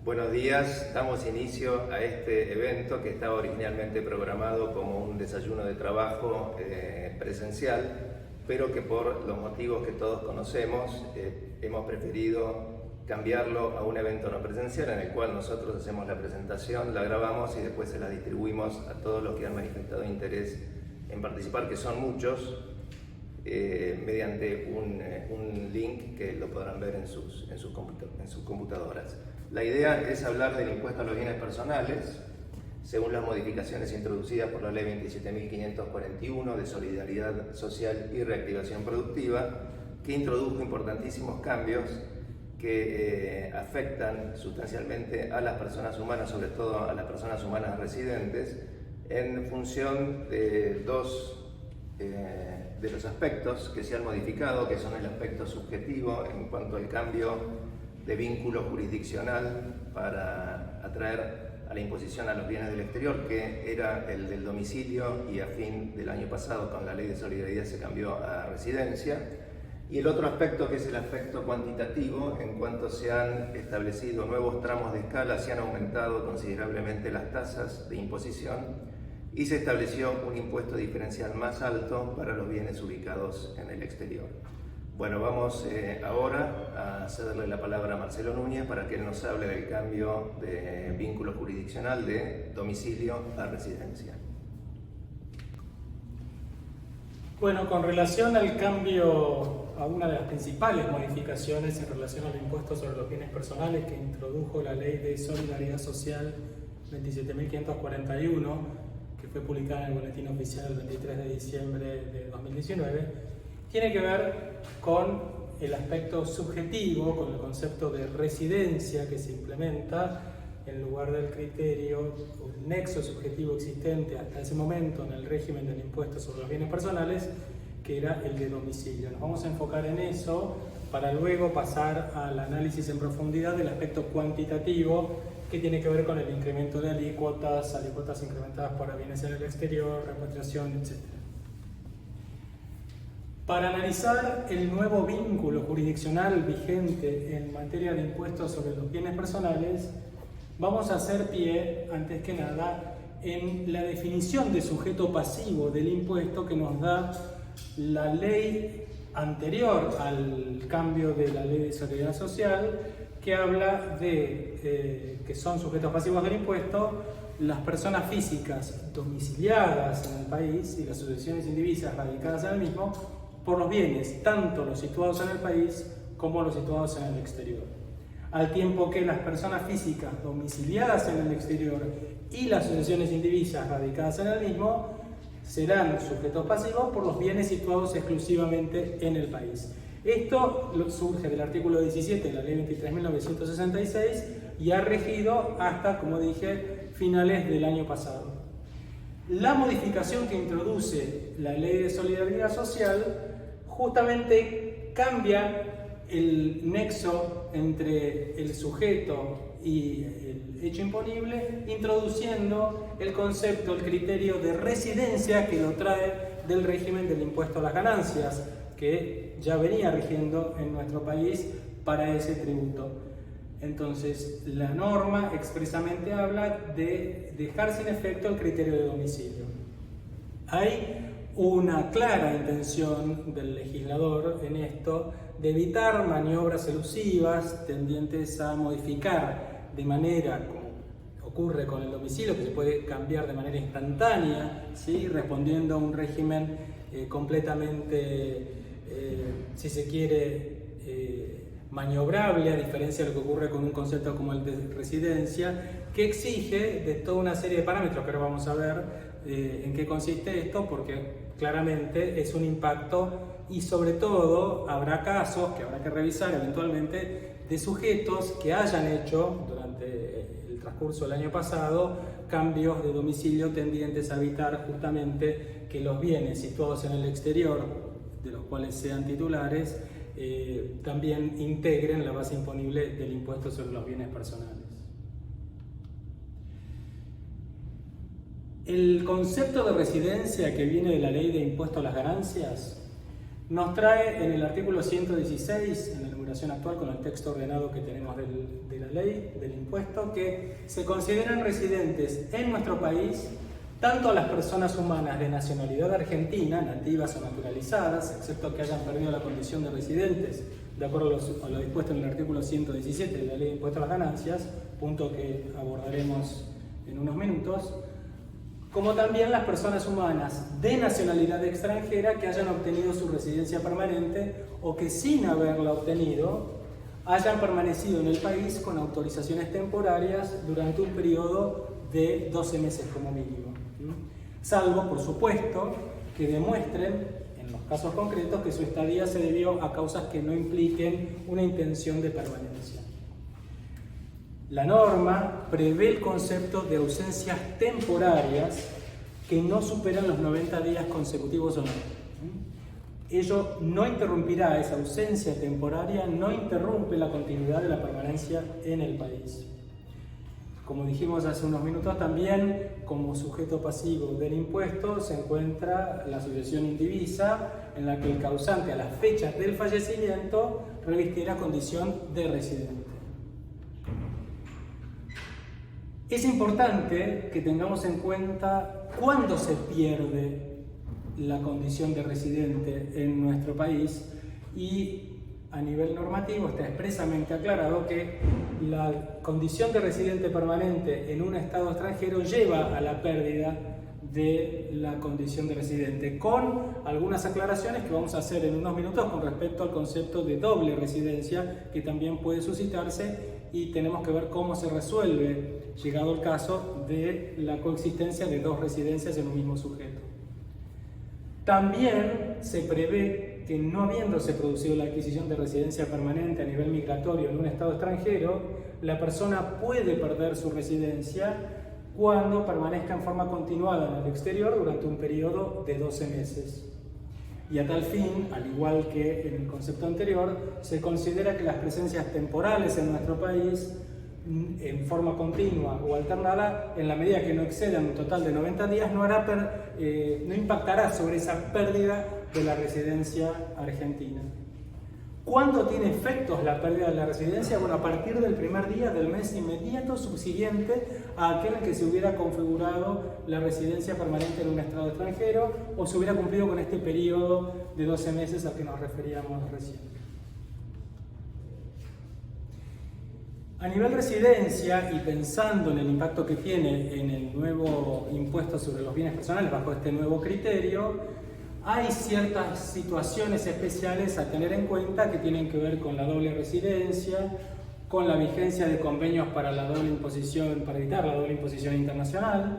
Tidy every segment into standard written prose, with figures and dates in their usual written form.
Buenos días, damos inicio a este evento que estaba originalmente programado como un desayuno de trabajo presencial, pero que por los motivos que todos conocemos hemos preferido cambiarlo a un evento no presencial en el cual nosotros hacemos la presentación, la grabamos y después se la distribuimos a todos los que han manifestado interés en participar, que son muchos, mediante un link que lo podrán ver en sus computadoras. La idea es hablar del impuesto a los bienes personales, según las modificaciones introducidas por la Ley 27.541 de Solidaridad Social y Reactivación Productiva, que introdujo importantísimos cambios que afectan sustancialmente a las personas humanas, sobre todo a las personas humanas residentes, en función de dos de los aspectos que se han modificado, que son el aspecto subjetivo en cuanto al cambio de vínculo jurisdiccional para atraer a la imposición a los bienes del exterior, que era el del domicilio y a fin del año pasado con la Ley de Solidaridad se cambió a residencia. Y el otro aspecto, que es el aspecto cuantitativo, en cuanto se han establecido nuevos tramos de escala, se han aumentado considerablemente las tasas de imposición y se estableció un impuesto diferencial más alto para los bienes ubicados en el exterior. Bueno, vamos ahora a cederle la palabra a Marcelo Núñez para que él nos hable del cambio de vínculo jurisdiccional de domicilio a residencia. Bueno, con relación al cambio, a una de las principales modificaciones en relación al impuesto sobre los bienes personales que introdujo la Ley de Solidaridad Social 27.541, que fue publicada en el Boletín Oficial el 23 de diciembre de 2019, tiene que ver con el aspecto subjetivo, con el concepto de residencia que se implementa en lugar del criterio o el nexo subjetivo existente hasta ese momento en el régimen del impuesto sobre los bienes personales, que era el de domicilio. Nos vamos a enfocar en eso para luego pasar al análisis en profundidad del aspecto cuantitativo, que tiene que ver con el incremento de alícuotas incrementadas para bienes en el exterior, repatriación, etc. Para analizar el nuevo vínculo jurisdiccional vigente en materia de impuestos sobre los bienes personales, vamos a hacer pie, antes que nada, en la definición de sujeto pasivo del impuesto que nos da la ley anterior al cambio de la Ley de Solidaridad Social, que habla de que son sujetos pasivos del impuesto las personas físicas domiciliadas en el país y las asociaciones indivisas radicadas en el mismo, por los bienes, tanto los situados en el país como los situados en el exterior. Al tiempo que las personas físicas domiciliadas en el exterior y las asociaciones indivisas radicadas en el mismo serán sujetos pasivos por los bienes situados exclusivamente en el país. Esto surge del artículo 17 de la Ley 23.966 y ha regido hasta, como dije, finales del año pasado. La modificación que introduce la Ley de Solidaridad Social justamente cambia el nexo entre el sujeto y el hecho imponible, introduciendo el concepto, el criterio de residencia que lo trae del régimen del impuesto a las ganancias, que ya venía rigiendo en nuestro país para ese tributo. Entonces, la norma expresamente habla de dejar sin efecto el criterio de domicilio. Hay una clara intención del legislador en esto de evitar maniobras elusivas tendientes a modificar de manera, como ocurre con el domicilio, que se puede cambiar de manera instantánea, ¿sí? Respondiendo a un régimen completamente, si se quiere, maniobrable, a diferencia de lo que ocurre con un concepto como el de residencia, que exige de toda una serie de parámetros, que ahora vamos a ver en qué consiste esto, porque claramente es un impacto y sobre todo habrá casos que habrá que revisar eventualmente de sujetos que hayan hecho durante el transcurso del año pasado cambios de domicilio tendientes a evitar justamente que los bienes situados en el exterior, de los cuales sean titulares, también integren la base imponible del impuesto sobre los bienes personales. El concepto de residencia que viene de la Ley de Impuesto a las Ganancias nos trae en el artículo 116, en la numeración actual con el texto ordenado que tenemos de la ley, del impuesto, que se consideran residentes en nuestro país tanto a las personas humanas de nacionalidad argentina, nativas o naturalizadas, excepto que hayan perdido la condición de residentes, de acuerdo a lo dispuesto en el artículo 117 de la ley de impuesto a las ganancias, punto que abordaremos en unos minutos, como también las personas humanas de nacionalidad extranjera que hayan obtenido su residencia permanente o que sin haberla obtenido hayan permanecido en el país con autorizaciones temporarias durante un periodo de 12 meses como mínimo. Salvo, por supuesto, que demuestren, en los casos concretos, que su estadía se debió a causas que no impliquen una intención de permanencia. La norma prevé el concepto de ausencias temporarias que no superan los 90 días consecutivos o no. Ello no interrumpirá, esa ausencia temporaria no interrumpe la continuidad de la permanencia en el país. Como dijimos hace unos minutos, también como sujeto pasivo del impuesto se encuentra la sucesión indivisa, en la que el causante a las fechas del fallecimiento revistiera condición de residente. Es importante que tengamos en cuenta cuándo se pierde la condición de residente en nuestro país, y a nivel normativo está expresamente aclarado que la condición de residente permanente en un estado extranjero lleva a la pérdida de la condición de residente, con algunas aclaraciones que vamos a hacer en unos minutos con respecto al concepto de doble residencia, que también puede suscitarse, y tenemos que ver cómo se resuelve, llegado el caso, de la coexistencia de dos residencias en un mismo sujeto. También se prevé que, no habiéndose producido la adquisición de residencia permanente a nivel migratorio en un estado extranjero, la persona puede perder su residencia cuando permanezca en forma continuada en el exterior durante un periodo de 12 meses. Y a tal fin, al igual que en el concepto anterior, se considera que las presencias temporales en nuestro país, en forma continua o alternada, en la medida que no excedan un total de 90 días, no impactará sobre esa pérdida de la residencia argentina. ¿Cuándo tiene efectos la pérdida de la residencia? Bueno, a partir del primer día del mes inmediato subsiguiente a aquel en que se hubiera configurado la residencia permanente en un estado extranjero o se hubiera cumplido con este periodo de 12 meses al que nos referíamos recién. A nivel residencia, y pensando en el impacto que tiene en el nuevo impuesto sobre los bienes personales bajo este nuevo criterio, hay ciertas situaciones especiales a tener en cuenta que tienen que ver con la doble residencia, con la vigencia de convenios para la doble imposición, para evitar la doble imposición internacional.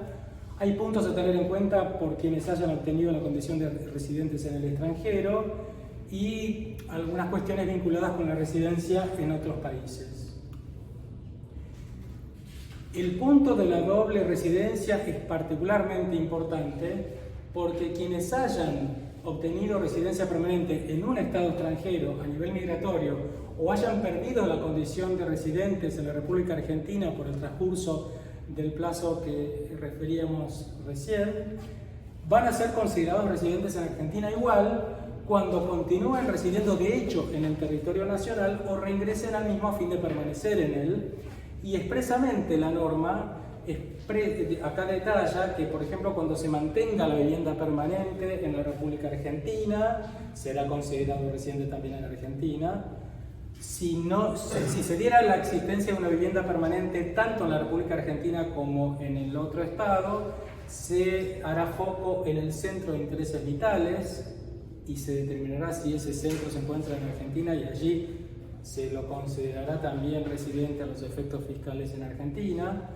Hay puntos a tener en cuenta por quienes hayan obtenido la condición de residentes en el extranjero y algunas cuestiones vinculadas con la residencia en otros países. El punto de la doble residencia es particularmente importante porque quienes hayan obtenido residencia permanente en un estado extranjero a nivel migratorio o hayan perdido la condición de residentes en la República Argentina por el transcurso del plazo que referíamos recién, van a ser considerados residentes en Argentina igual cuando continúen residiendo de hecho en el territorio nacional o reingresen al mismo a fin de permanecer en él. Y expresamente la norma acá detalla que, por ejemplo, cuando se mantenga la vivienda permanente en la República Argentina, será considerado residente también en Argentina. Si se diera la existencia de una vivienda permanente tanto en la República Argentina como en el otro estado, se hará foco en el centro de intereses vitales y se determinará si ese centro se encuentra en Argentina, y allí se lo considerará también residente a los efectos fiscales en Argentina.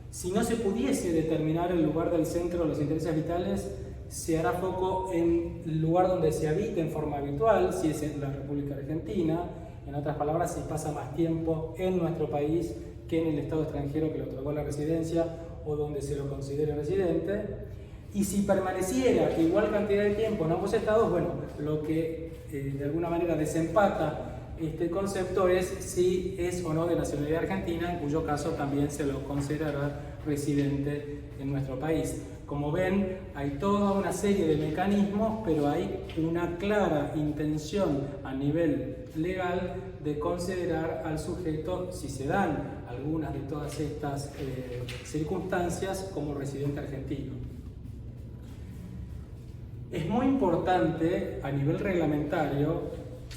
Si no se pudiese determinar el lugar del centro de los intereses vitales, se hará foco en el lugar donde se habita en forma habitual, si es en la República Argentina. En otras palabras, si pasa más tiempo en nuestro país que en el estado extranjero que le otorgó la residencia o donde se lo considere residente. Y si permaneciera igual cantidad de tiempo en ambos estados, bueno, lo que de alguna manera desempata este concepto es si es o no de nacionalidad argentina, en cuyo caso también se lo considerará residente en nuestro país. Como ven, hay toda una serie de mecanismos, pero hay una clara intención a nivel legal de considerar al sujeto, si se dan algunas de todas estas circunstancias, como residente argentino. Es muy importante a nivel reglamentario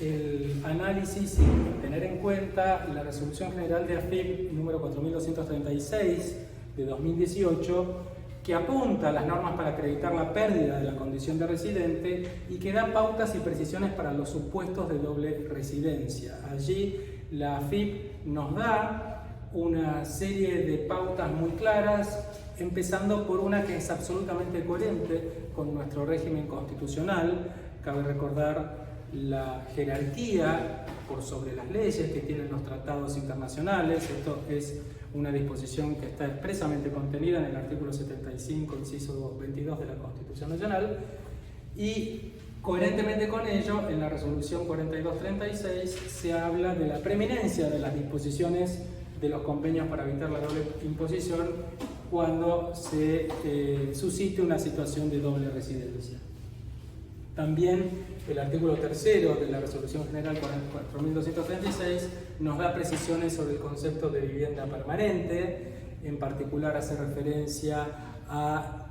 el análisis y tener en cuenta la Resolución General de AFIP número 4236 de 2018, que apunta a las normas para acreditar la pérdida de la condición de residente y que da pautas y precisiones para los supuestos de doble residencia. Allí la AFIP nos da una serie de pautas muy claras, empezando por una que es absolutamente coherente con nuestro régimen constitucional. Cabe recordar la jerarquía por sobre las leyes que tienen los tratados internacionales. Esto es una disposición que está expresamente contenida en el artículo 75, inciso 22 de la Constitución Nacional, y coherentemente con ello, en la resolución 4236 se habla de la preeminencia de las disposiciones de los convenios para evitar la doble imposición cuando se suscite una situación de doble residencia. También el artículo 3º de la Resolución General 4236 nos da precisiones sobre el concepto de vivienda permanente. En particular hace referencia a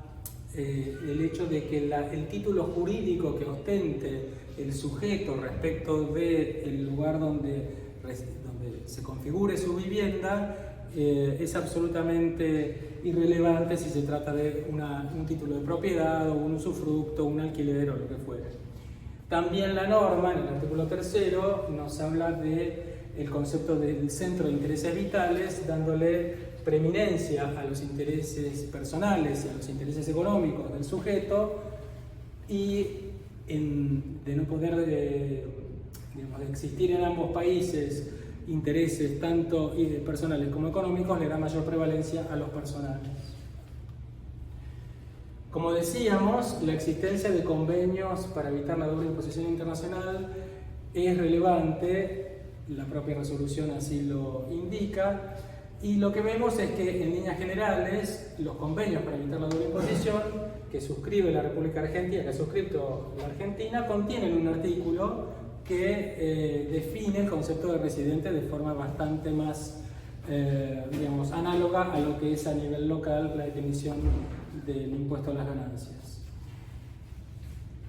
el hecho de que el título jurídico que ostente el sujeto respecto del lugar donde se configure su vivienda es absolutamente irrelevante si se trata de un título de propiedad o un usufructo, un alquiler o lo que fuere. También la norma, en el artículo 3º, nos habla del concepto del centro de intereses vitales, dándole preeminencia a los intereses personales y a los intereses económicos del sujeto, y de no poder de existir en ambos países intereses tanto personales como económicos, le da mayor prevalencia a los personales. Como decíamos, la existencia de convenios para evitar la doble imposición internacional es relevante, la propia resolución así lo indica, y lo que vemos es que en líneas generales los convenios para evitar la doble imposición que suscribe la República Argentina, que ha suscrito la Argentina, contienen un artículo que define el concepto de residente de forma bastante más análoga a lo que es a nivel local la definición del impuesto a las ganancias.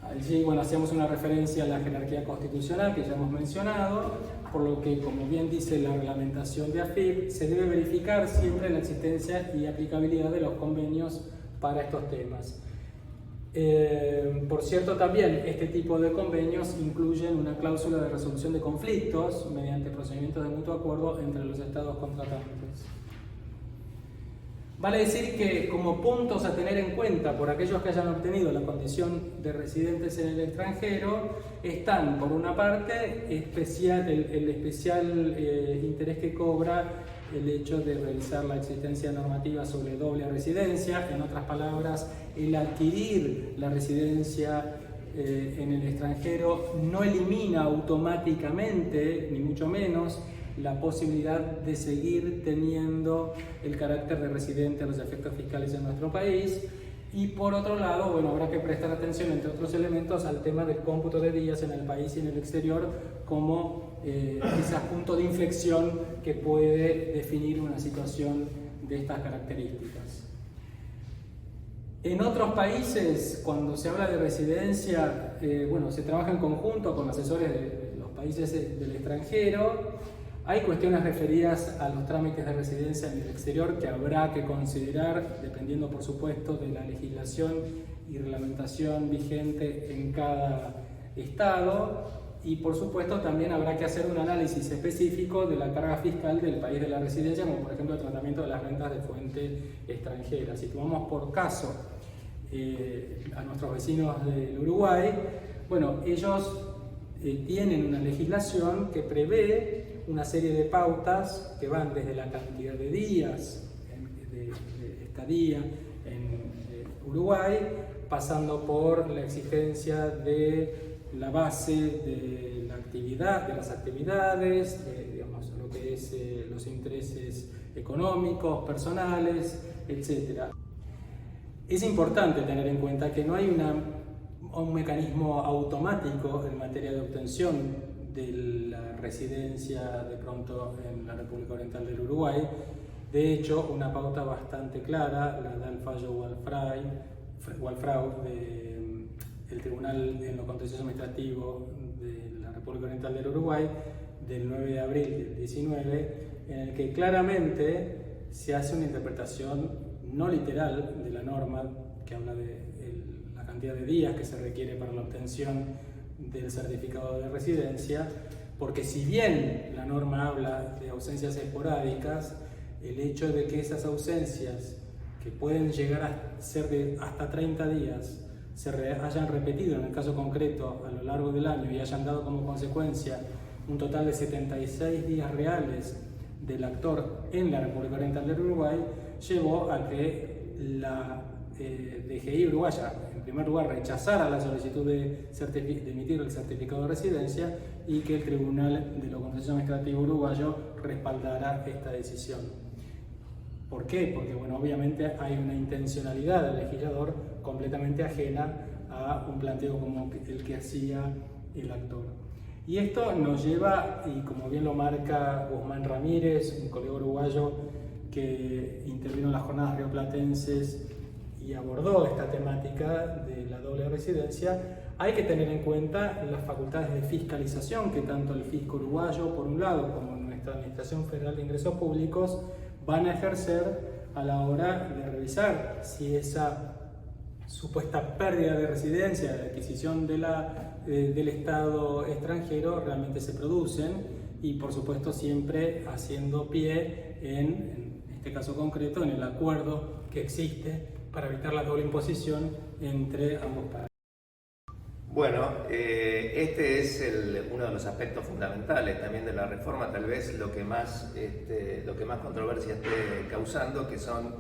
Allí, hacíamos una referencia a la jerarquía constitucional que ya hemos mencionado, por lo que, como bien dice la reglamentación de AFIP, se debe verificar siempre la existencia y aplicabilidad de los convenios para estos temas. Por cierto, también este tipo de convenios incluyen una cláusula de resolución de conflictos mediante procedimientos de mutuo acuerdo entre los estados contratantes. Vale decir que, como puntos a tener en cuenta por aquellos que hayan obtenido la condición de residentes en el extranjero, están, por una parte, el especial interés que cobra el hecho de realizar la existencia normativa sobre doble residencia. En otras palabras, el adquirir la residencia en el extranjero no elimina automáticamente, ni mucho menos, la posibilidad de seguir teniendo el carácter de residente a los efectos fiscales en nuestro país. Y por otro lado, habrá que prestar atención, entre otros elementos, al tema del cómputo de días en el país y en el exterior como ese punto de inflexión que puede definir una situación de estas características. En otros países, cuando se habla de residencia, se trabaja en conjunto con asesores de los países del extranjero. Hay cuestiones referidas a los trámites de residencia en el exterior que habrá que considerar, dependiendo, por supuesto, de la legislación y reglamentación vigente en cada estado. Y, por supuesto, también habrá que hacer un análisis específico de la carga fiscal del país de la residencia, como por ejemplo el tratamiento de las rentas de fuente extranjera. Si tomamos por caso a nuestros vecinos del Uruguay, ellos tienen una legislación que prevé una serie de pautas que van desde la cantidad de días de estadía en Uruguay, pasando por la exigencia de la base de la actividad, de las actividades, lo que es los intereses económicos, personales, etc. Es importante tener en cuenta que no hay un mecanismo automático en materia de obtención de la residencia de pronto en la República Oriental del Uruguay. De hecho, una pauta bastante clara la da el fallo Walfrau del Tribunal en lo Contencioso Administrativo de la República Oriental del Uruguay del 9 de abril del 19, en el que claramente se hace una interpretación no literal de la norma que habla de la cantidad de días que se requiere para la obtención del certificado de residencia, porque si bien la norma habla de ausencias esporádicas, el hecho de que esas ausencias, que pueden llegar a ser de hasta 30 días, hayan repetido en el caso concreto a lo largo del año y hayan dado como consecuencia un total de 76 días reales del actor en la República Oriental del Uruguay, llevó a que la DGI uruguaya, en primer lugar, rechazara la solicitud de emitir el certificado de residencia y que el Tribunal de lo Contencioso Administrativo uruguayo respaldara esta decisión. ¿Por qué? Porque, bueno, obviamente hay una intencionalidad del legislador completamente ajena a un planteo como el que hacía el actor. Y esto nos lleva, y como bien lo marca Guzmán Ramírez, un colega uruguayo que intervino en las jornadas rioplatenses y abordó esta temática de la doble residencia, hay que tener en cuenta las facultades de fiscalización que tanto el fisco uruguayo, por un lado, como nuestra Administración Federal de Ingresos Públicos, van a ejercer a la hora de revisar si esa supuesta pérdida de residencia, de adquisición del Estado extranjero realmente se producen, y por supuesto siempre haciendo pie en este caso concreto en el acuerdo que existe para evitar la doble imposición entre ambos países. Bueno, este es uno de los aspectos fundamentales también de la reforma, tal vez lo que más controversia esté causando, que son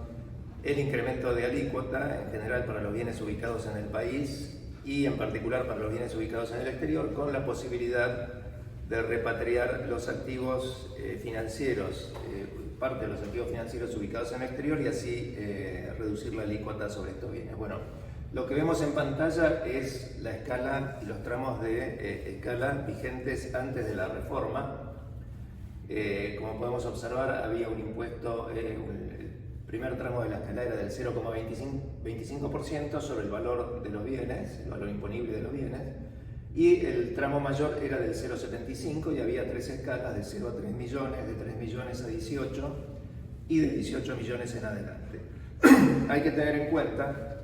el incremento de alícuota en general para los bienes ubicados en el país y en particular para los bienes ubicados en el exterior, con la posibilidad de repatriar los activos financieros, parte de los activos financieros ubicados en el exterior, y así reducir la alícuota sobre estos bienes. Bueno, lo que vemos en pantalla es la escala y los tramos de escala vigentes antes de la reforma. Como podemos observar, había un impuesto, el primer tramo de la escala era del 0,25% sobre el valor de los bienes, el valor imponible de los bienes, y el tramo mayor era del 0,75 y había tres escalas de 0 a 3 millones, de 3 millones a 18 y de 18 millones en adelante. Hay que tener en cuenta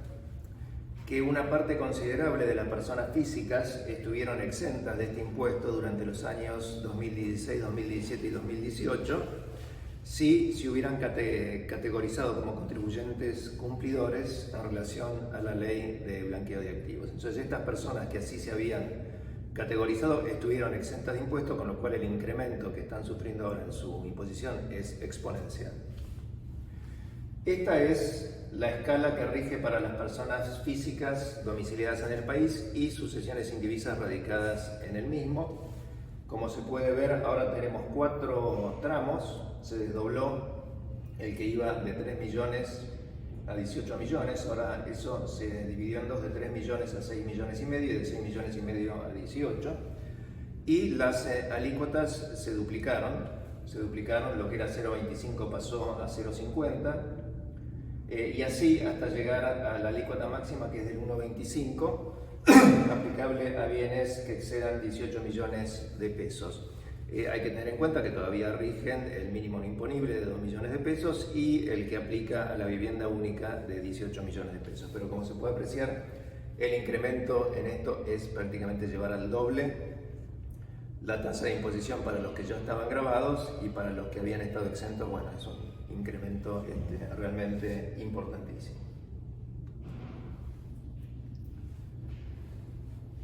que una parte considerable de las personas físicas estuvieron exentas de este impuesto durante los años 2016, 2017 y 2018 si se hubieran categorizado como contribuyentes cumplidores en relación a la ley de blanqueo de activos. Entonces, estas personas que así se habían categorizado estuvieron exentas de impuestos, con lo cual el incremento que están sufriendo ahora en su imposición es exponencial. Esta es la escala que rige para las personas físicas domiciliadas en el país y sucesiones indivisas radicadas en el mismo. Como se puede ver, ahora tenemos 4 tramos. Se desdobló el que iba de 3 millones a 18 millones, ahora eso se dividió en dos, de 3 millones a 6 millones y medio y de 6 millones y medio a 18. Y las alícuotas se duplicaron, lo que era 0,25 pasó a 0,50 y así hasta llegar a la alícuota máxima, que es del 1,25, aplicable a bienes que excedan 18 millones de pesos. Hay que tener en cuenta que todavía rigen el mínimo no imponible de 2 millones de pesos y el que aplica a la vivienda única de 18 millones de pesos. Pero como se puede apreciar, el incremento en esto es prácticamente llevar al doble la tasa de imposición para los que ya estaban gravados, y para los que habían estado exentos, bueno, es un incremento realmente importantísimo.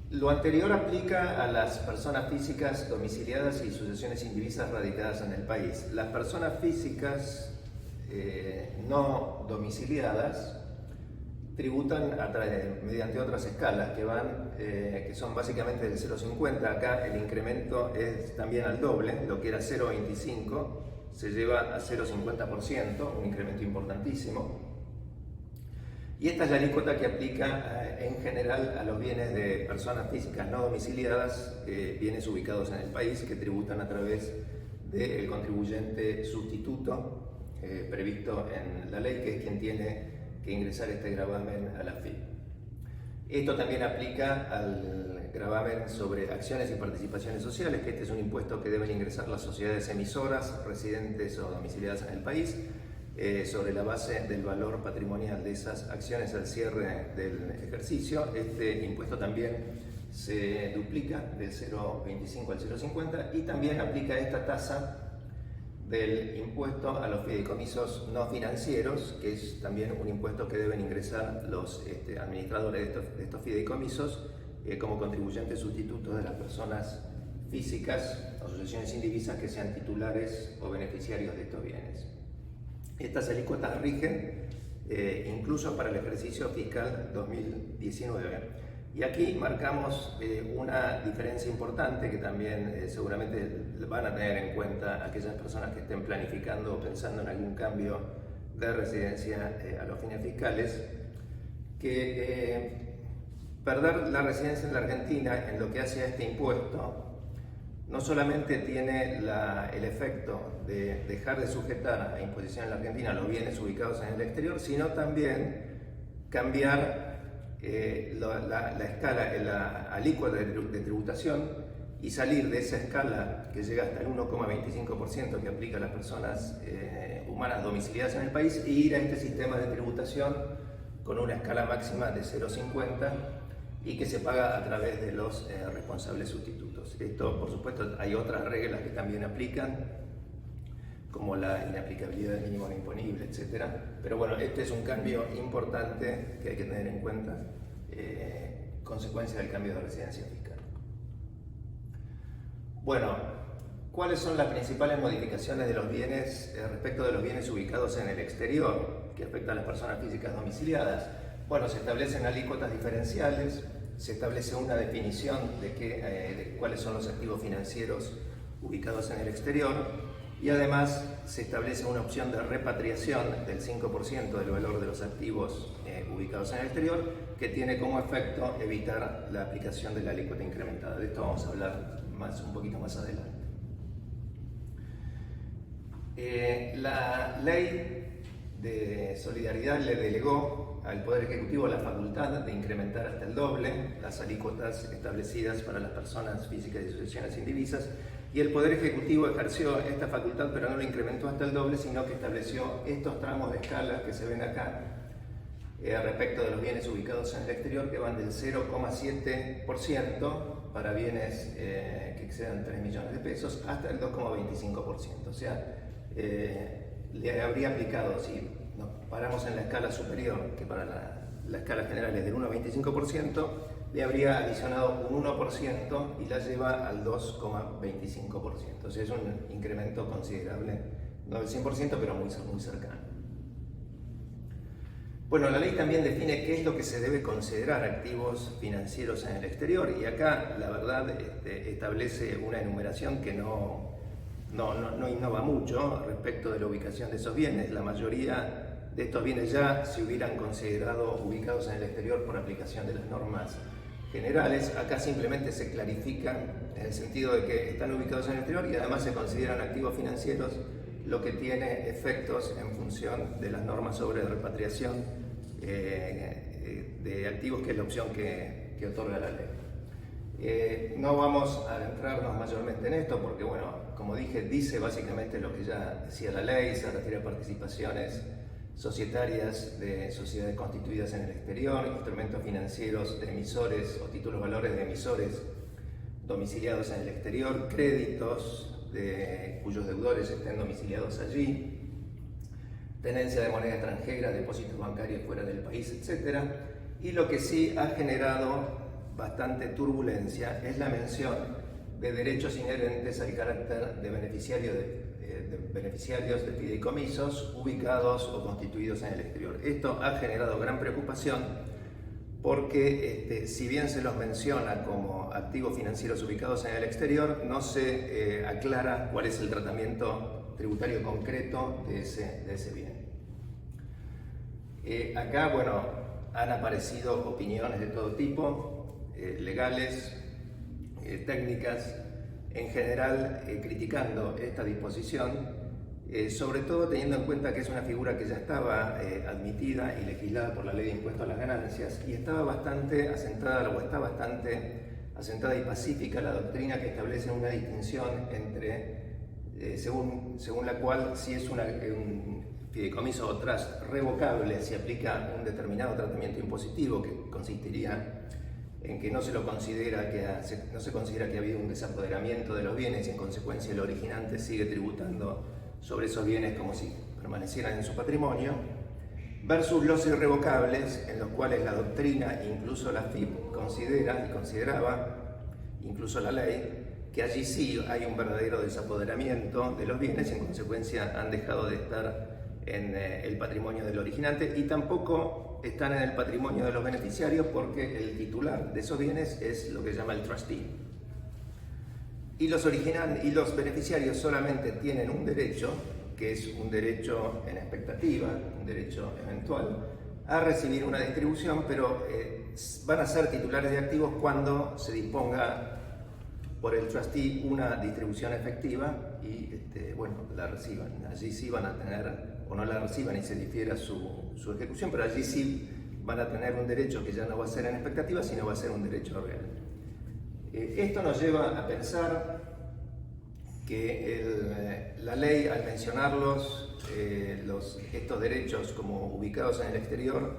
Lo anterior aplica a las personas físicas domiciliadas y sucesiones indivisas radicadas en el país. Las personas físicas no domiciliadas tributan mediante otras escalas que son básicamente del 0,50. Acá el incremento es también al doble, lo que era 0,25 se lleva a 0,50%, un incremento importantísimo. Y esta es la alícuota que aplica en general a los bienes de personas físicas no domiciliadas, bienes ubicados en el país que tributan a través del contribuyente sustituto previsto en la ley, que es quien tiene que ingresar este gravamen a la AFIP. Esto también aplica al gravamen sobre acciones y participaciones sociales, que este es un impuesto que deben ingresar las sociedades emisoras, residentes o domiciliadas en el país, sobre la base del valor patrimonial de esas acciones al cierre del ejercicio. Este impuesto también se duplica del 0,25 al 0,50 y también aplica esta tasa del impuesto a los fideicomisos no financieros, que es también un impuesto que deben ingresar los administradores de estos fideicomisos como contribuyentes sustitutos de las personas físicas, asociaciones indivisas que sean titulares o beneficiarios de estos bienes. Estas alícuotas rigen incluso para el ejercicio fiscal 2019. Y aquí marcamos una diferencia importante que también seguramente van a tener en cuenta aquellas personas que estén planificando o pensando en algún cambio de residencia a los fines fiscales, que perder la residencia en la Argentina en lo que hace a este impuesto no solamente tiene el efecto de dejar de sujetar a imposición en la Argentina los bienes ubicados en el exterior, sino también cambiar la escala, la alícuota de tributación y salir de esa escala que llega hasta el 1,25% que aplica a las personas humanas domiciliadas en el país e ir a este sistema de tributación con una escala máxima de 0,50 y que se paga a través de los responsables sustitutos. Esto, por supuesto, hay otras reglas que también aplican, como la inaplicabilidad del mínimo no imponible, etc. Pero bueno, este es un cambio importante que hay que tener en cuenta, consecuencia del cambio de residencia fiscal. Bueno, ¿cuáles son las principales modificaciones de los bienes respecto de los bienes ubicados en el exterior que afectan a las personas físicas domiciliadas? Bueno, se establecen alícuotas diferenciales, se establece una definición de cuáles son los activos financieros ubicados en el exterior, y además se establece una opción de repatriación del 5% del valor de los activos ubicados en el exterior, que tiene como efecto evitar la aplicación de la alícuota incrementada. De esto vamos a hablar un poquito más adelante. La ley de solidaridad le delegó al Poder Ejecutivo la facultad de incrementar hasta el doble las alícuotas establecidas para las personas físicas y asociaciones indivisas, y el Poder Ejecutivo ejerció esta facultad, pero no lo incrementó hasta el doble, sino que estableció estos tramos de escala que se ven acá respecto de los bienes ubicados en el exterior, que van del 0,7% para bienes que excedan 3 millones de pesos hasta el 2,25%. O sea, le habría aplicado, si nos paramos en la escala superior, que para la escala general es del 1,25%, le habría adicionado un 1% y la lleva al 2,25%. O sea, es un incremento considerable, no del 100%, pero muy cercano. Bueno, la ley también define qué es lo que se debe considerar activos financieros en el exterior, y acá la verdad establece una enumeración que no innova mucho respecto de la ubicación de esos bienes. La mayoría de estos bienes ya se hubieran considerado ubicados en el exterior por aplicación de las normas generales. Acá simplemente se clarifica en el sentido de que están ubicados en el exterior y además se consideran activos financieros, lo que tiene efectos en función de las normas sobre repatriación de activos, que es la opción que otorga la ley. No vamos a adentrarnos mayormente en esto porque, bueno, como dije, dice básicamente lo que ya decía la ley. Se refiere a participaciones societarias de sociedades constituidas en el exterior, instrumentos financieros de emisores o títulos valores de emisores domiciliados en el exterior, créditos cuyos deudores estén domiciliados allí, tenencia de moneda extranjera, depósitos bancarios fuera del país, etc. Y lo que sí ha generado bastante turbulencia es la mención de derechos inherentes al carácter de beneficiarios de fideicomisos ubicados o constituidos en el exterior. Esto ha generado gran preocupación porque si bien se los menciona como activos financieros ubicados en el exterior, no se aclara cuál es el tratamiento tributario concreto de ese bien. Acá, bueno, han aparecido opiniones de todo tipo, legales, técnicas, en general criticando esta disposición, sobre todo teniendo en cuenta que es una figura que ya estaba admitida y legislada por la Ley de Impuesto a las Ganancias y estaba bastante asentada, o está bastante asentada y pacífica la doctrina que establece una distinción entre, según la cual si es un fideicomiso o trust revocable, se aplica un determinado tratamiento impositivo que consistiría en que no se considera que ha habido un desapoderamiento de los bienes y en consecuencia el originante sigue tributando sobre esos bienes como si permanecieran en su patrimonio, versus los irrevocables, en los cuales la doctrina, incluso la FIP, consideraba, incluso la ley, que allí sí hay un verdadero desapoderamiento de los bienes y en consecuencia han dejado de estar en el patrimonio del originante y tampoco están en el patrimonio de los beneficiarios porque el titular de esos bienes es lo que se llama el trustee. Y los beneficiarios solamente tienen un derecho, que es un derecho en expectativa, un derecho eventual, a recibir una distribución, pero van a ser titulares de activos cuando se disponga por el trustee una distribución efectiva y la reciban. Allí sí van a tener, o no la reciban y se difiera su ejecución, pero allí sí van a tener un derecho que ya no va a ser en expectativa, sino va a ser un derecho real. Esto nos lleva a pensar que la ley, al mencionarlos, estos derechos como ubicados en el exterior,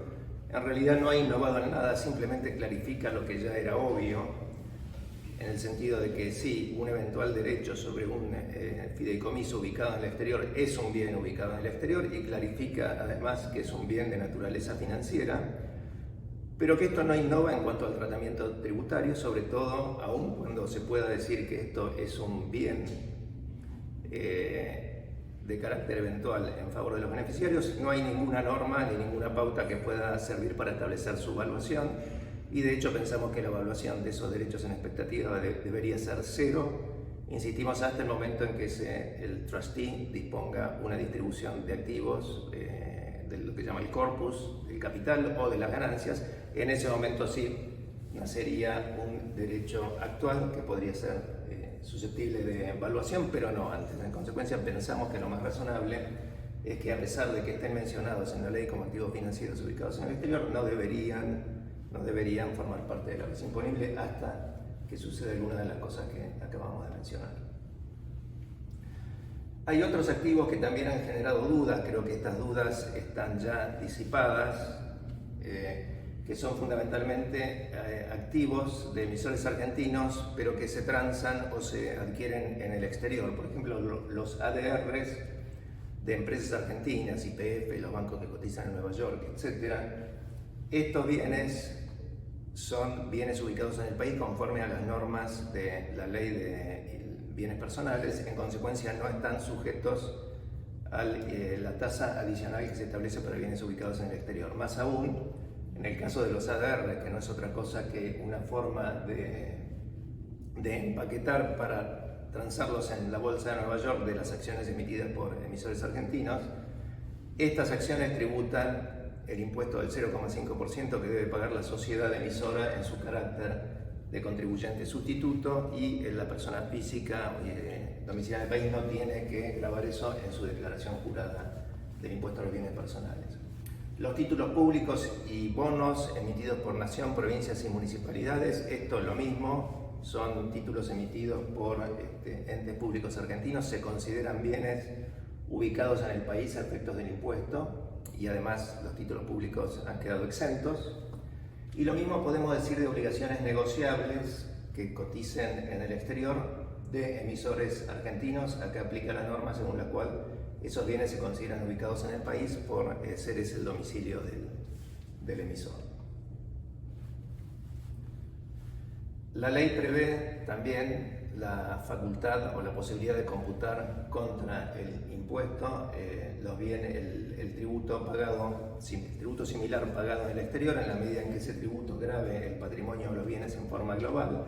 en realidad no ha innovado en nada, simplemente clarifica lo que ya era obvio, en el sentido de que sí, un eventual derecho sobre un fideicomiso ubicado en el exterior es un bien ubicado en el exterior y clarifica además que es un bien de naturaleza financiera, pero que esto no innova en cuanto al tratamiento tributario, sobre todo aún cuando se pueda decir que esto es un bien de carácter eventual en favor de los beneficiarios. No hay ninguna norma ni ninguna pauta que pueda servir para establecer su evaluación y de hecho pensamos que la evaluación de esos derechos en expectativa debería ser cero. Insistimos hasta el momento en que el trustee disponga una distribución de activos, de lo que llama el corpus, del capital o de las ganancias. En ese momento sí nacería un derecho actual que podría ser susceptible de evaluación, pero no antes. En consecuencia pensamos que lo más razonable es que a pesar de que estén mencionados en la ley como activos financieros ubicados en el exterior, no deberían formar parte de la base imponible hasta que suceda alguna de las cosas que acabamos de mencionar. Hay otros activos que también han generado dudas, creo que estas dudas están ya disipadas, que son fundamentalmente activos de emisores argentinos, pero que se transan o se adquieren en el exterior. Por ejemplo, los ADRs de empresas argentinas, YPF, los bancos que cotizan en Nueva York, etc. Estos bienes son bienes ubicados en el país conforme a las normas de la ley de bienes personales, en consecuencia no están sujetos a la tasa adicional que se establece para bienes ubicados en el exterior. Más aún, en el caso de los ADR, que no es otra cosa que una forma de empaquetar para transarlos en la bolsa de Nueva York de las acciones emitidas por emisores argentinos, estas acciones tributan el impuesto del 0,5% que debe pagar la sociedad emisora en su carácter de contribuyente sustituto y la persona física domiciliada en el país no tiene que gravar eso en su declaración jurada del impuesto a los bienes personales. Los títulos públicos y bonos emitidos por nación, provincias y municipalidades, esto es lo mismo, son títulos emitidos por entes públicos argentinos, se consideran bienes ubicados en el país a efectos del impuesto y además los títulos públicos han quedado exentos. Y lo mismo podemos decir de obligaciones negociables que coticen en el exterior de emisores argentinos. Acá aplica la norma según la cual esos bienes se consideran ubicados en el país por ser ese el domicilio del emisor. La ley prevé también la facultad o la posibilidad de computar contra el impuesto los bienes, el tributo pagado, el tributo similar pagado en el exterior en la medida en que ese tributo grave el patrimonio o los bienes en forma global,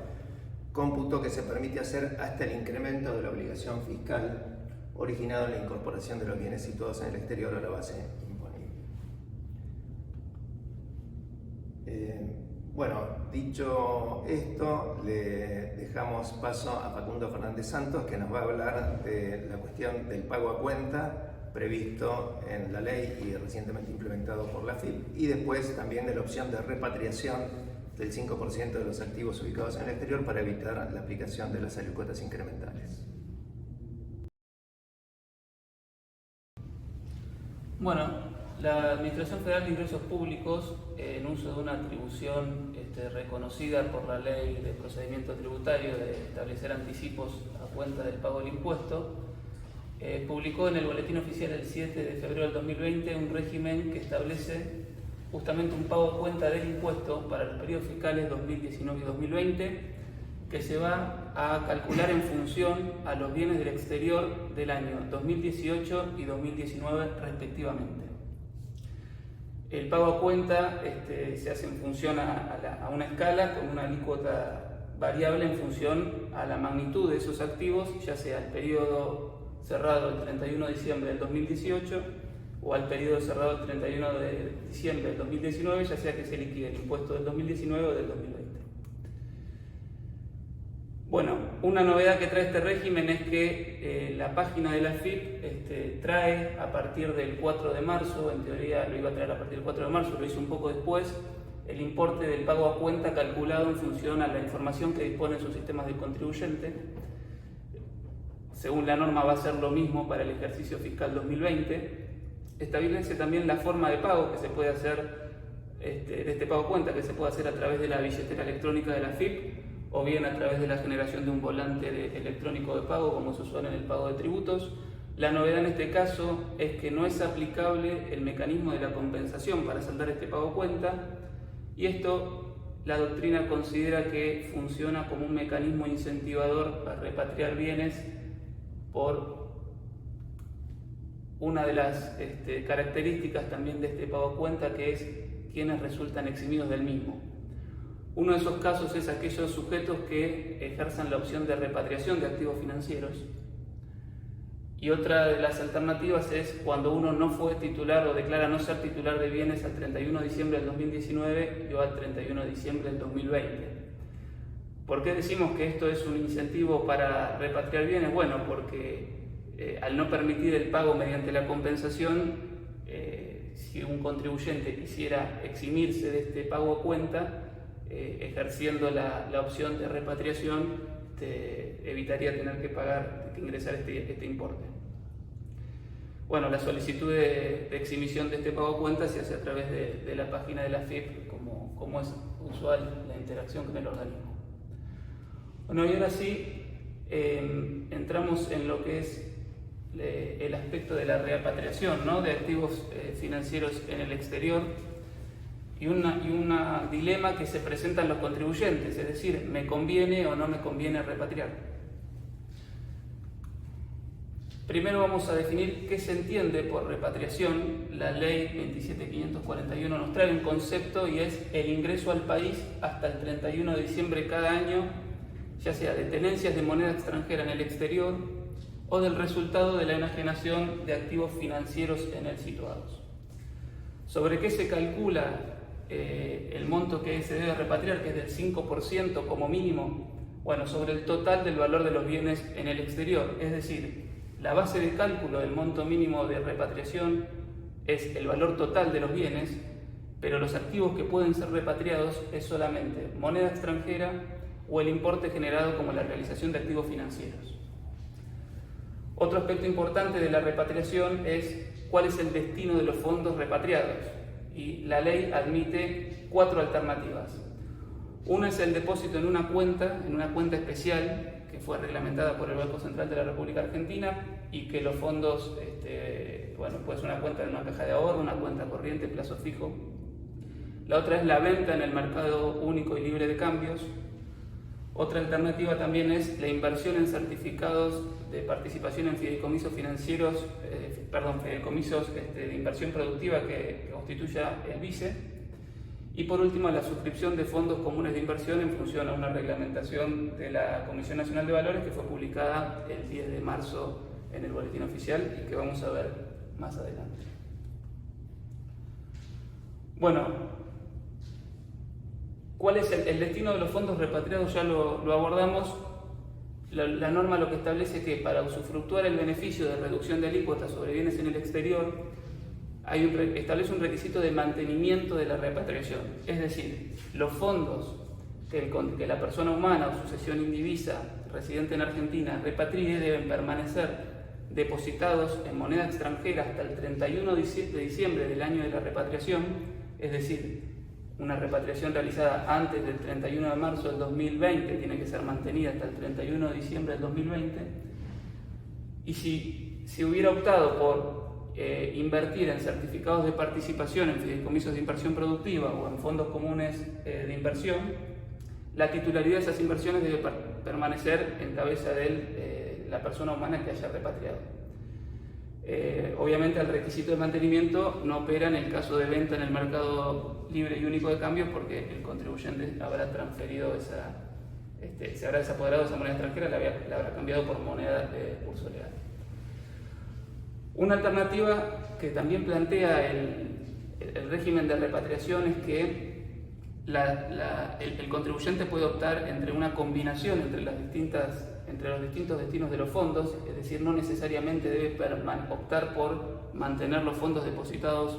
cómputo que se permite hacer hasta el incremento de la obligación fiscal originado en la incorporación de los bienes situados en el exterior a la base imponible. Bueno, dicho esto, le dejamos paso a Facundo Fernández Santos, que nos va a hablar de la cuestión del pago a cuenta previsto en la ley y recientemente implementado por la AFIP, y después también de la opción de repatriación del 5% de los activos ubicados en el exterior para evitar la aplicación de las alícuotas incrementales. Bueno, la Administración Federal de Ingresos Públicos, en uso de una atribución reconocida por la Ley de Procedimiento Tributario de establecer anticipos a cuenta del pago del impuesto, publicó en el Boletín Oficial el 7 de febrero del 2020 un régimen que establece justamente un pago a cuenta del impuesto para los periodos fiscales 2019 y 2020, que se va a calcular en función a los bienes del exterior del año 2018 y 2019 respectivamente. El pago a cuenta se hace en función a una escala con una alícuota variable en función a la magnitud de esos activos, ya sea el periodo cerrado el 31 de diciembre del 2018 o al periodo cerrado el 31 de diciembre del 2019, ya sea que se liquide el impuesto del 2019 o del 2020. Bueno, una novedad que trae este régimen es que la página de la AFIP trae a partir del 4 de marzo, en teoría lo iba a traer a partir del 4 de marzo, lo hizo un poco después, el importe del pago a cuenta calculado en función a la información que disponen sus sistemas de contribuyente. Según la norma va a ser lo mismo para el ejercicio fiscal 2020. Establece también la forma de pago que se puede hacer, de este pago a cuenta, que se puede hacer a través de la billetera electrónica de la AFIP, o bien a través de la generación de un volante electrónico de pago, como se usual en el pago de tributos. La novedad en este caso es que no es aplicable el mecanismo de la compensación para saldar este pago a cuenta, y esto la doctrina considera que funciona como un mecanismo incentivador para repatriar bienes por una de las características también de este pago a cuenta, que es quienes resultan eximidos del mismo. Uno de esos casos es aquellos sujetos que ejerzan la opción de repatriación de activos financieros. Y otra de las alternativas es cuando uno no fue titular o declara no ser titular de bienes al 31 de diciembre del 2019 y al 31 de diciembre del 2020. ¿Por qué decimos que esto es un incentivo para repatriar bienes? Bueno, porque al no permitir el pago mediante la compensación, si un contribuyente quisiera eximirse de este pago a cuenta, ejerciendo la opción de repatriación, evitaría tener que pagar, que ingresar este importe. Bueno, la solicitud de exhibición de este pago a cuenta se hace a través de la página de la AFIP, como es usual la interacción con el organismo. Bueno, y ahora sí entramos en lo que es el aspecto de la repatriación, ¿no?, de activos financieros en el exterior. Y un dilema que se presentan los contribuyentes, es decir, ¿me conviene o no me conviene repatriar? Primero vamos a definir qué se entiende por repatriación. La ley 27.541 nos trae un concepto, y es el ingreso al país hasta el 31 de diciembre de cada año, ya sea de tenencias de moneda extranjera en el exterior o del resultado de la enajenación de activos financieros en él situados. ¿Sobre qué se calcula el monto que se debe repatriar, que es del 5% como mínimo? Bueno, sobre el total del valor de los bienes en el exterior. Es decir, la base de cálculo del monto mínimo de repatriación es el valor total de los bienes, pero los activos que pueden ser repatriados es solamente moneda extranjera o el importe generado como la realización de activos financieros. Otro aspecto importante de la repatriación es cuál es el destino de los fondos repatriados. Y la ley admite 4 alternativas. Una es el depósito en una cuenta especial que fue reglamentada por el Banco Central de la República Argentina, y que los fondos, puede ser una cuenta en una caja de ahorro, una cuenta corriente, plazo fijo. La otra es la venta en el mercado único y libre de cambios. Otra alternativa también es la inversión en certificados de participación en fideicomisos financieros, fideicomisos de inversión productiva que constituya el BICE. Y por último, la suscripción de fondos comunes de inversión en función a una reglamentación de la Comisión Nacional de Valores que fue publicada el 10 de marzo en el Boletín Oficial y que vamos a ver más adelante. Bueno, ¿Cuál es el destino de los fondos repatriados? Ya lo abordamos. La norma lo que establece que para usufructuar el beneficio de reducción de alícuotas sobre bienes en el exterior, establece un requisito de mantenimiento de la repatriación. Es decir, los fondos que la persona humana o sucesión indivisa residente en Argentina repatrie deben permanecer depositados en moneda extranjera hasta el 31 de diciembre del año de la repatriación, es decir, una repatriación realizada antes del 31 de marzo del 2020 tiene que ser mantenida hasta el 31 de diciembre del 2020. Y si hubiera optado por invertir en certificados de participación, en fideicomisos de inversión productiva o en fondos comunes de inversión, la titularidad de esas inversiones debe permanecer en cabeza de la persona humana que haya repatriado. Obviamente el requisito de mantenimiento no opera en el caso de venta en el mercado libre y único de cambio, porque el contribuyente habrá transferido se habrá desapoderado de esa moneda extranjera, la habrá cambiado por moneda de curso legal. Una alternativa que también plantea el régimen de repatriación es que el contribuyente puede optar entre una combinación entre los distintos destinos de los fondos, es decir, no necesariamente debe optar por mantener los fondos depositados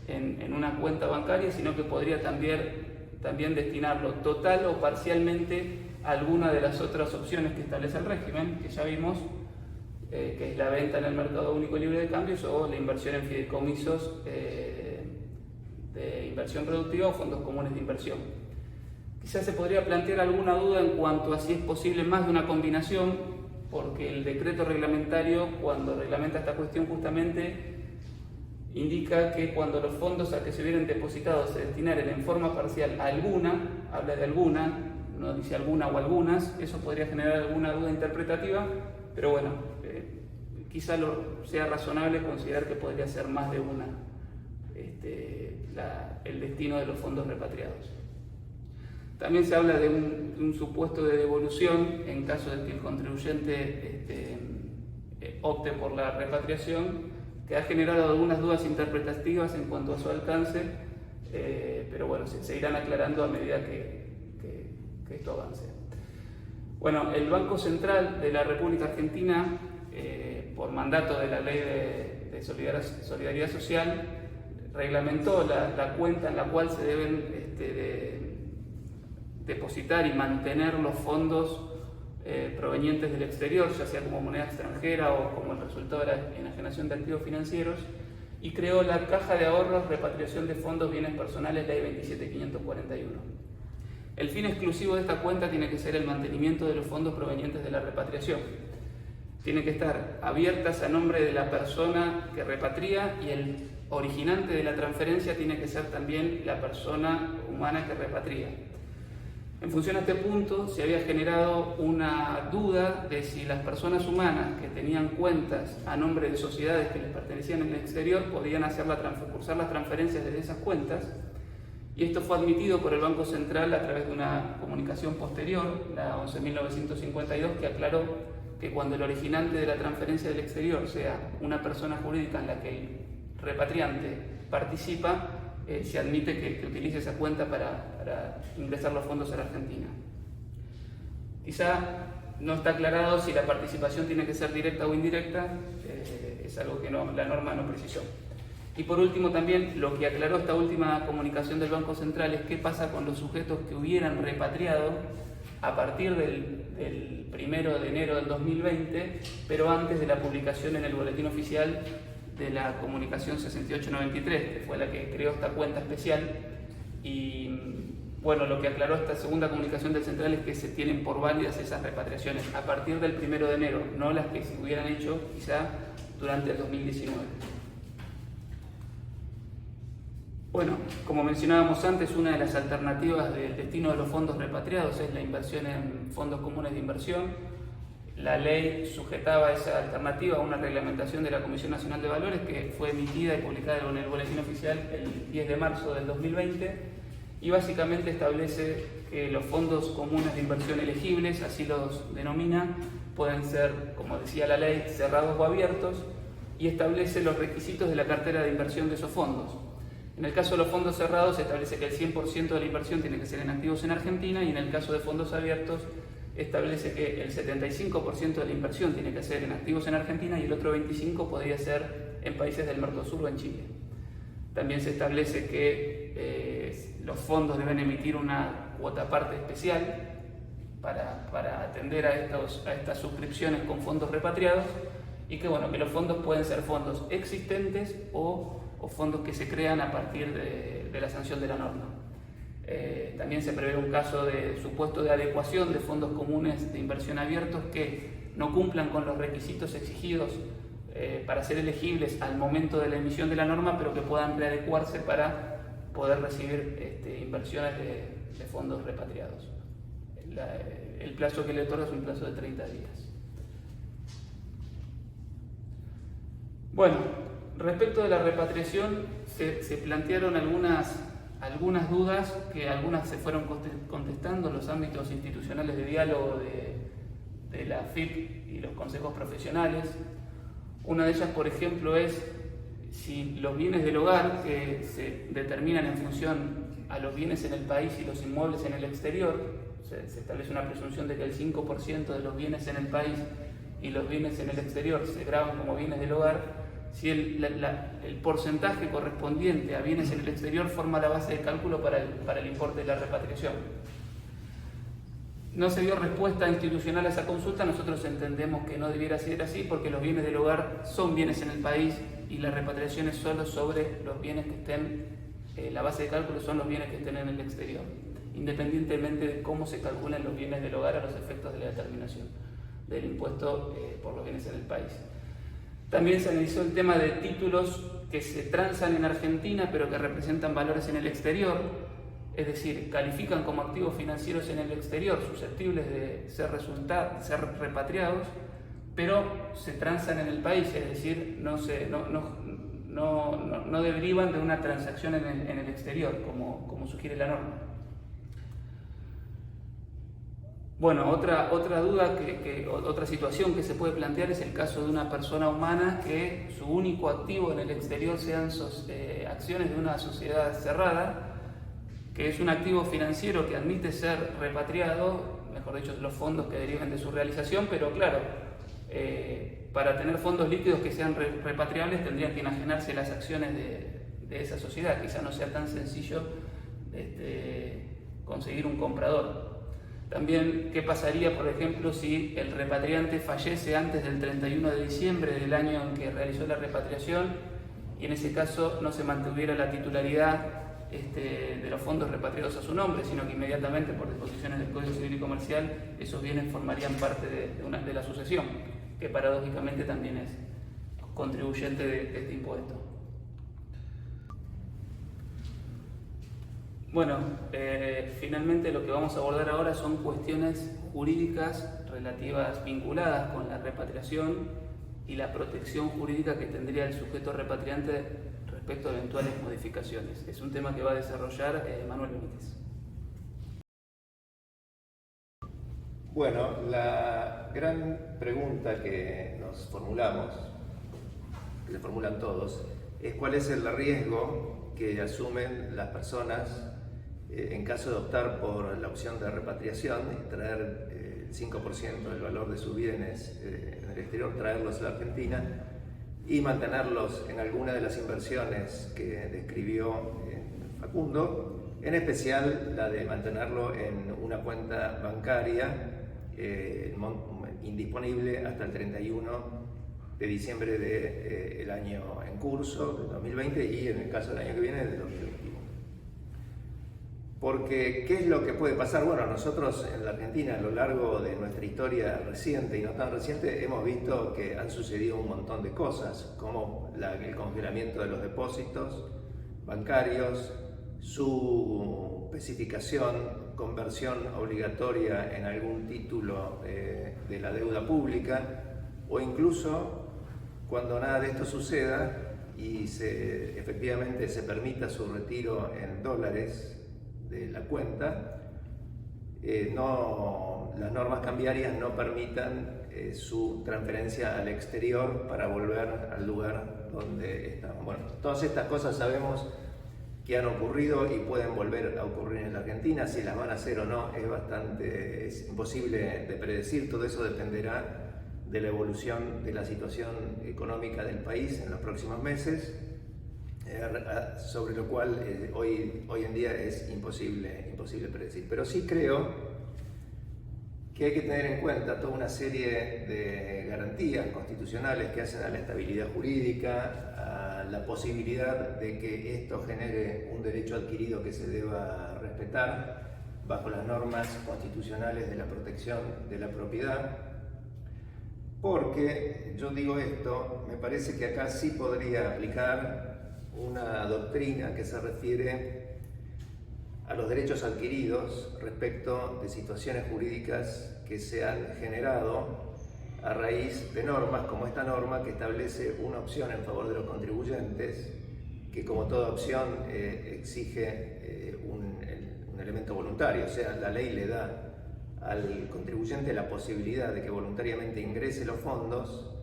en una cuenta bancaria, sino que podría también destinarlo total o parcialmente a alguna de las otras opciones que establece el régimen, que ya vimos, que es la venta en el mercado único y libre de cambios o la inversión en fideicomisos de inversión productiva o fondos comunes de inversión. Quizás se podría plantear alguna duda en cuanto a si es posible más de una combinación, porque el decreto reglamentario, cuando reglamenta esta cuestión, justamente indica que cuando los fondos a que se hubieran depositado se destinaren en forma parcial a alguna, habla de alguna, no dice alguna o algunas, eso podría generar alguna duda interpretativa, pero bueno, quizá sea razonable considerar que podría ser más de una el destino de los fondos repatriados. También se habla de un supuesto de devolución en caso de que el contribuyente opte por la repatriación, que ha generado algunas dudas interpretativas en cuanto a su alcance, pero bueno, se irán aclarando a medida que esto avance. Bueno, el Banco Central de la República Argentina, por mandato de la Ley de Solidaridad Social, reglamentó la cuenta en la cual se deben depositar y mantener los fondos provenientes del exterior, ya sea como moneda extranjera o como el resultado de la enajenación de activos financieros, y creó la Caja de Ahorros, Repatriación de Fondos, Bienes Personales, Ley 27541. El fin exclusivo de esta cuenta tiene que ser el mantenimiento de los fondos provenientes de la repatriación. Tienen que estar abiertas a nombre de la persona que repatria, y el originante de la transferencia tiene que ser también la persona humana que repatria. En función a este punto, se había generado una duda de si las personas humanas que tenían cuentas a nombre de sociedades que les pertenecían en el exterior podían cursar las transferencias desde esas cuentas, y esto fue admitido por el Banco Central a través de una comunicación posterior, la 11.952, que aclaró que cuando el originante de la transferencia del exterior sea una persona jurídica en la que el repatriante participa, se admite que utilice esa cuenta para ingresar los fondos a la Argentina. Quizá no está aclarado si la participación tiene que ser directa o indirecta, es algo que la norma no precisó. Y por último también, lo que aclaró esta última comunicación del Banco Central es qué pasa con los sujetos que hubieran repatriado a partir del 1 de enero del 2020, pero antes de la publicación en el Boletín Oficial de la comunicación 6893, que fue la que creó esta cuenta especial. Y bueno, lo que aclaró esta segunda comunicación del Central es que se tienen por válidas esas repatriaciones a partir del 1 de enero, no las que se hubieran hecho quizá durante el 2019. Bueno, como mencionábamos antes, una de las alternativas del destino de los fondos repatriados es la inversión en fondos comunes de inversión. La ley sujetaba esa alternativa a una reglamentación de la Comisión Nacional de Valores que fue emitida y publicada en el Boletín Oficial el 10 de marzo del 2020, y básicamente establece que los fondos comunes de inversión elegibles, así los denomina, pueden ser, como decía la ley, cerrados o abiertos, y establece los requisitos de la cartera de inversión de esos fondos. En el caso de los fondos cerrados se establece que el 100% de la inversión tiene que ser en activos en Argentina, y en el caso de fondos abiertos establece que el 75% de la inversión tiene que ser en activos en Argentina y el otro 25% podría ser en países del Mercosur o en Chile. También se establece que los fondos deben emitir una cuota parte especial para atender a estas suscripciones con fondos repatriados, y que, bueno, que los fondos pueden ser fondos existentes o fondos que se crean a partir de la sanción de la norma. También se prevé un caso de supuesto de adecuación de fondos comunes de inversión abiertos que no cumplan con los requisitos exigidos para ser elegibles al momento de la emisión de la norma, pero que puedan readecuarse para poder recibir inversiones de fondos repatriados. El plazo que le otorga es un plazo de 30 días. Bueno, respecto de la repatriación, se plantearon algunas dudas, que algunas se fueron contestando en los ámbitos institucionales de diálogo de la FIP y los consejos profesionales. Una de ellas, por ejemplo, es si los bienes del hogar, que se determinan en función a los bienes en el país y los inmuebles en el exterior, se establece una presunción de que el 5% de los bienes en el país y los bienes en el exterior se graban como bienes del hogar. Si el porcentaje correspondiente a bienes en el exterior forma la base de cálculo para el importe de la repatriación. No se dio respuesta institucional a esa consulta. Nosotros entendemos que no debiera ser así, porque los bienes del hogar son bienes en el país y la repatriación es solo sobre los bienes que estén, la base de cálculo son los bienes que estén en el exterior, independientemente de cómo se calculen los bienes del hogar a los efectos de la determinación del impuesto por los bienes en el país. También se analizó el tema de títulos que se transan en Argentina pero que representan valores en el exterior, es decir, califican como activos financieros en el exterior susceptibles de ser repatriados, pero se transan en el país, es decir, no derivan de una transacción en el exterior, como sugiere la norma. Bueno, otra duda, otra situación que se puede plantear es el caso de una persona humana que su único activo en el exterior sean acciones de una sociedad cerrada, que es un activo financiero que admite ser repatriado, mejor dicho, los fondos que deriven de su realización, pero claro, para tener fondos líquidos que sean repatriables tendrían que enajenarse las acciones de esa sociedad. Quizá no sea tan sencillo conseguir un comprador. También, ¿qué pasaría, por ejemplo, si el repatriante fallece antes del 31 de diciembre del año en que realizó la repatriación y en ese caso no se mantuviera la titularidad de los fondos repatriados a su nombre, sino que inmediatamente, por disposiciones del Código Civil y Comercial, esos bienes formarían parte de la sucesión, que paradójicamente también es contribuyente de este impuesto? Bueno, finalmente lo que vamos a abordar ahora son cuestiones jurídicas relativas, vinculadas con la repatriación y la protección jurídica que tendría el sujeto repatriante respecto a eventuales modificaciones. Es un tema que va a desarrollar Manuel Benítez. Bueno, la gran pregunta que nos formulamos, que le formulan todos, es cuál es el riesgo que asumen las personas en caso de optar por la opción de repatriación y traer el 5% del valor de sus bienes en el exterior, traerlos a la Argentina y mantenerlos en alguna de las inversiones que describió Facundo, en especial la de mantenerlo en una cuenta bancaria indisponible hasta el 31 de diciembre del año en curso, de 2020, y en el caso del año que viene, de 2021. Porque, ¿qué es lo que puede pasar? Bueno, nosotros en la Argentina, a lo largo de nuestra historia reciente y no tan reciente, hemos visto que han sucedido un montón de cosas, como el congelamiento de los depósitos bancarios, su especificación, conversión obligatoria en algún título de la deuda pública, o incluso cuando nada de esto suceda y efectivamente se permita su retiro en dólares de la cuenta, las normas cambiarias no permitan su transferencia al exterior para volver al lugar donde estamos. Bueno, todas estas cosas sabemos que han ocurrido y pueden volver a ocurrir en la Argentina. Si las van a hacer o no es imposible de predecir. Todo eso dependerá de la evolución de la situación económica del país en los próximos meses, sobre lo cual hoy en día es imposible predecir. Pero sí creo que hay que tener en cuenta toda una serie de garantías constitucionales que hacen a la estabilidad jurídica, a la posibilidad de que esto genere un derecho adquirido que se deba respetar bajo las normas constitucionales de la protección de la propiedad. Porque, yo digo esto, me parece que acá sí podría aplicar una doctrina que se refiere a los derechos adquiridos respecto de situaciones jurídicas que se han generado a raíz de normas como esta norma que establece una opción en favor de los contribuyentes, que como toda opción exige un elemento voluntario, o sea, la ley le da al contribuyente la posibilidad de que voluntariamente ingrese los fondos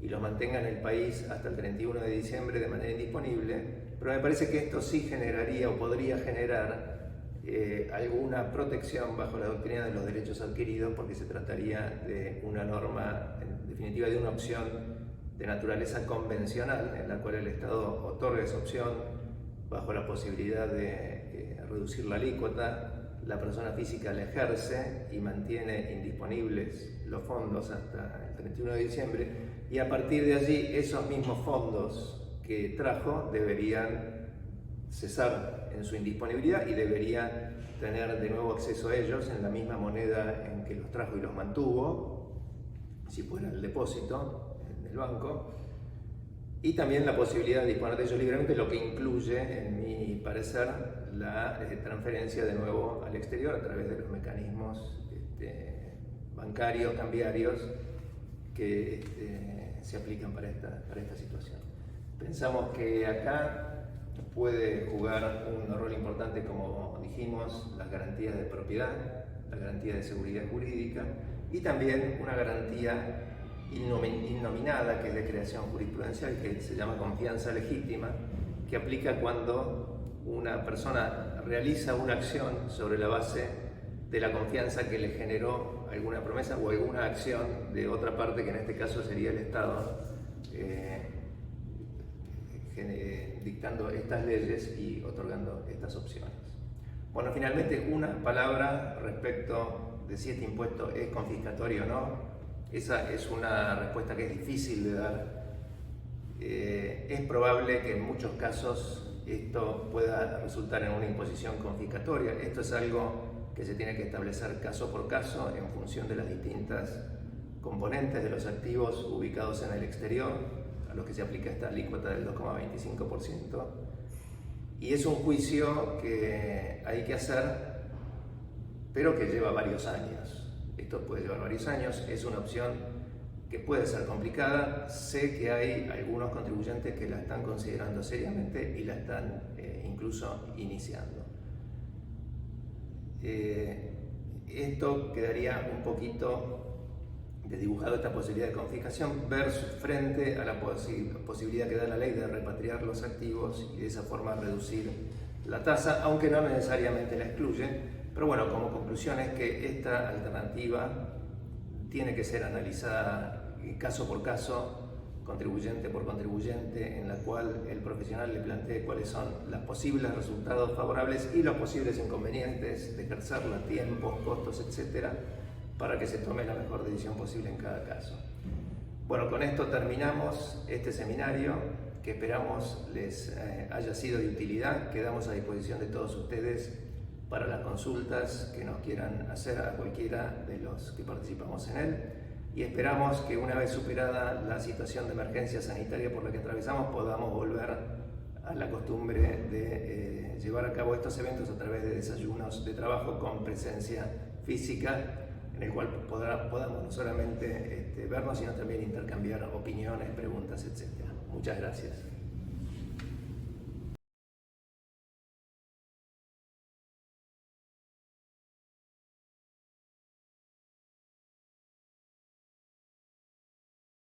y los mantenga en el país hasta el 31 de diciembre de manera indisponible, pero me parece que esto sí generaría o podría generar alguna protección bajo la doctrina de los derechos adquiridos, porque se trataría de una norma, en definitiva de una opción de naturaleza convencional, en la cual el Estado otorga esa opción bajo la posibilidad de reducir la alícuota. La persona física la ejerce y mantiene indisponibles los fondos hasta el 31 de diciembre, y a partir de allí esos mismos fondos que trajo deberían cesar en su indisponibilidad y debería tener de nuevo acceso a ellos en la misma moneda en que los trajo y los mantuvo, si fuera el depósito en el banco, y también la posibilidad de disponer de ellos libremente, lo que incluye, en mi parecer, la transferencia de nuevo al exterior a través de los mecanismos bancarios, cambiarios, que se aplican para esta situación. Pensamos que acá puede jugar un rol importante, como dijimos, las garantías de propiedad, la garantía de seguridad jurídica y también una garantía innominada que es de creación jurisprudencial, que se llama confianza legítima, que aplica cuando una persona realiza una acción sobre la base de la confianza que le generó alguna promesa o alguna acción de otra parte, que en este caso sería el Estado, dictando estas leyes y otorgando estas opciones. Bueno, finalmente una palabra respecto de si este impuesto es confiscatorio o no. Esa es una respuesta que es difícil de dar. Es probable que en muchos casos esto pueda resultar en una imposición confiscatoria. Esto es algo que se tiene que establecer caso por caso en función de las distintas componentes de los activos ubicados en el exterior, a los que se aplica esta alícuota del 2,25%, y es un juicio que hay que hacer, pero que lleva varios años. Esto puede llevar varios años, es una opción que puede ser complicada. Sé que hay algunos contribuyentes que la están considerando seriamente y la están incluso iniciando. Esto quedaría un poquito desdibujado, esta posibilidad de confiscación frente a la posibilidad que da la ley de repatriar los activos y de esa forma reducir la tasa, aunque no necesariamente la excluye. Pero bueno, como conclusión es que esta alternativa tiene que ser analizada caso por caso, contribuyente por contribuyente, en la cual el profesional le plantee cuáles son los posibles resultados favorables y los posibles inconvenientes de ejercerla, tiempos, costos, etcétera, para que se tome la mejor decisión posible en cada caso. Bueno, con esto terminamos este seminario, que esperamos les haya sido de utilidad. Quedamos a disposición de todos ustedes para las consultas que nos quieran hacer a cualquiera de los que participamos en él, y esperamos que una vez superada la situación de emergencia sanitaria por la que atravesamos podamos volver a la costumbre de llevar a cabo estos eventos a través de desayunos de trabajo con presencia física, en el cual podamos no solamente vernos, sino también intercambiar opiniones, preguntas, etc. Muchas gracias.